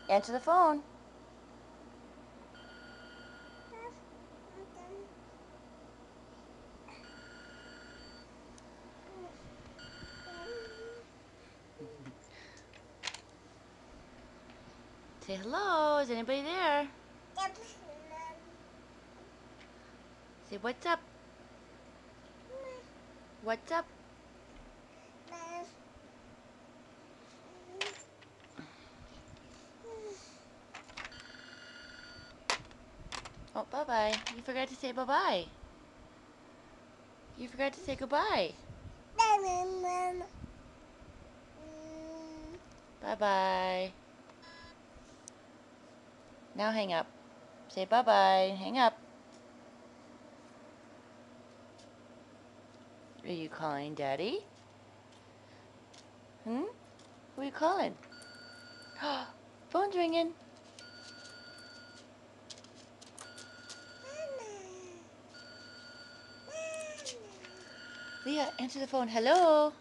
Answer the phone. Say hello. Is anybody there? Say what's up. What's up? Oh, bye-bye. You forgot to say bye-bye. You forgot to say goodbye. Bye-bye. Now hang up. Say bye-bye. Hang up. Are you calling Daddy? Hmm? Who are you calling? Phone's ringing. Leah, answer the phone. Hello?